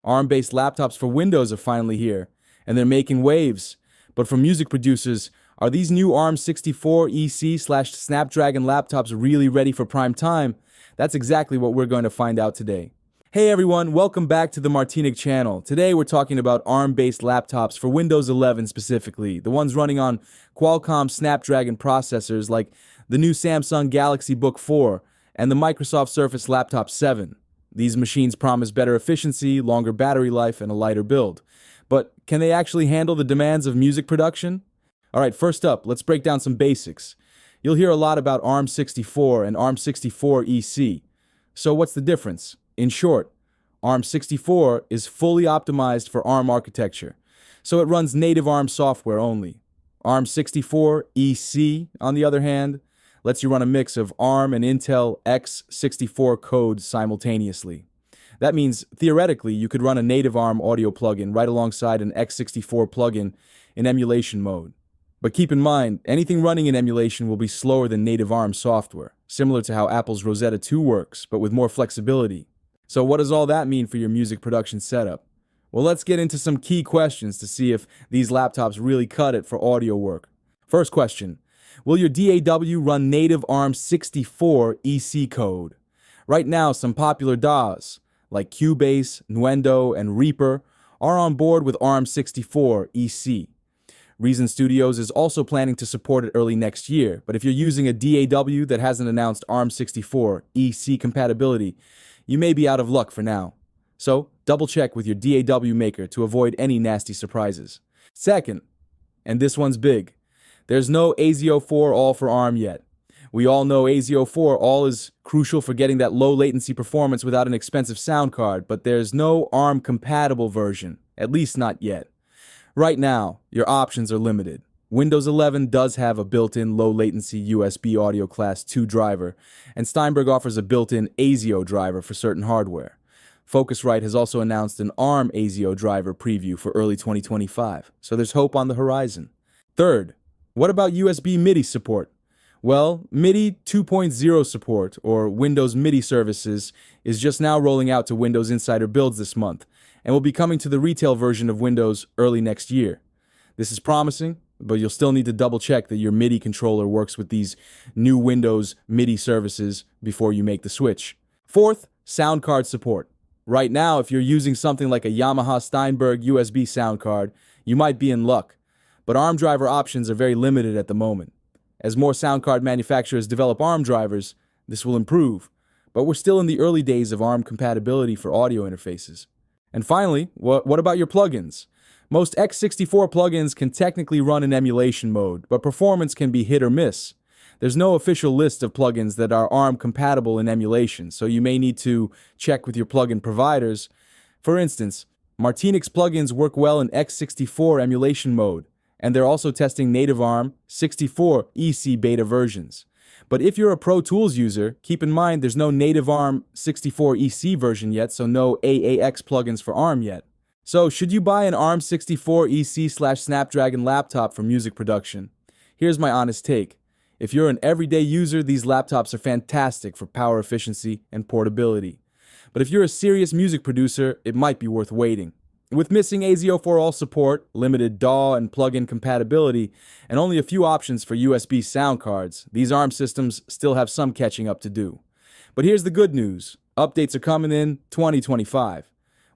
ARM-based laptops for Windows are finally here, and they're making waves. But for music producers, are these new Arm64EC/Snapdragon laptops really ready for prime time? That's exactly what we're going to find out today. Hey everyone, welcome back to the Martinic channel. Today we're talking about ARM-based laptops for Windows 11 specifically, the ones running on Qualcomm Snapdragon processors like the new Samsung Galaxy Book 4 and the Microsoft Surface Laptop 7. These machines promise better efficiency, longer battery life, and a lighter build. But can they actually handle the demands of music production? Alright, first up, let's break down some basics. You'll hear a lot about Arm64 and Arm64EC. So what's the difference? In short, Arm64 is fully optimized for ARM architecture, so it runs native ARM software only. Arm64EC, on the other hand, lets you run a mix of ARM and Intel x64 code simultaneously. That means, theoretically, you could run a native ARM audio plugin right alongside an x64 plugin in emulation mode. But keep in mind, anything running in emulation will be slower than native ARM software, similar to how Apple's Rosetta 2 works, but with more flexibility. So what does all that mean for your music production setup? Well, let's get into some key questions to see if these laptops really cut it for audio work. First question, will your DAW run native Arm64 EC code? Right now, some popular DAWs, like Cubase, Nuendo, and Reaper, are on board with Arm64 EC. Reason Studios is also planning to support it early next year, but if you're using a DAW that hasn't announced Arm64 EC compatibility, you may be out of luck for now. So, double check with your DAW maker to avoid any nasty surprises. Second, and this one's big, there's no A04 All for ARM yet. We all know A04 All is crucial for getting that low latency performance without an expensive sound card, but there's no ARM compatible version, at least not yet. Right now, your options are limited. Windows 11 does have a built-in low-latency USB audio class 2 driver, and Steinberg offers a built-in ASIO driver for certain hardware. Focusrite has also announced an ARM ASIO driver preview for early 2025, so there's hope on the horizon. Third, what about USB MIDI support? Well, MIDI 2.0 support, or Windows MIDI services, is just now rolling out to Windows Insider builds this month, and will be coming to the retail version of Windows early next year. This is promising, but you'll still need to double check that your MIDI controller works with these new Windows MIDI services before you make the switch. Fourth, sound card support. Right now, if you're using something like a Yamaha Steinberg USB sound card, you might be in luck, but ARM driver options are very limited at the moment. As more sound card manufacturers develop ARM drivers, this will improve, but we're still in the early days of ARM compatibility for audio interfaces. And finally, what about your plugins? Most x64 plugins can technically run in emulation mode, but performance can be hit or miss. There's no official list of plugins that are ARM compatible in emulation, so you may need to check with your plugin providers. For instance, Martinic's plugins work well in x64 emulation mode, and they're also testing native Arm64 EC beta versions. But if you're a Pro Tools user, keep in mind there's no native Arm64 EC version yet, so no AAX plugins for ARM yet. So, should you buy an Arm64 EC/Snapdragon laptop for music production? Here's my honest take. If you're an everyday user, these laptops are fantastic for power efficiency and portability. But if you're a serious music producer, it might be worth waiting. With missing A04 All support, limited DAW and plug-in compatibility, and only a few options for USB sound cards, these ARM systems still have some catching up to do. But here's the good news. Updates are coming in 2025.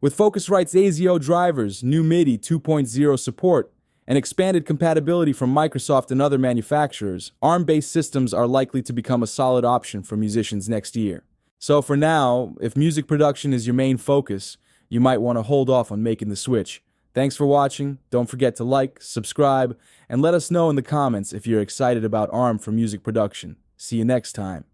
With Focusrite's ASIO drivers, new MIDI 2.0 support, and expanded compatibility from Microsoft and other manufacturers, ARM-based systems are likely to become a solid option for musicians next year. So for now, if music production is your main focus, you might want to hold off on making the switch. Thanks for watching. Don't forget to like, subscribe, and let us know in the comments if you're excited about ARM for music production. See you next time.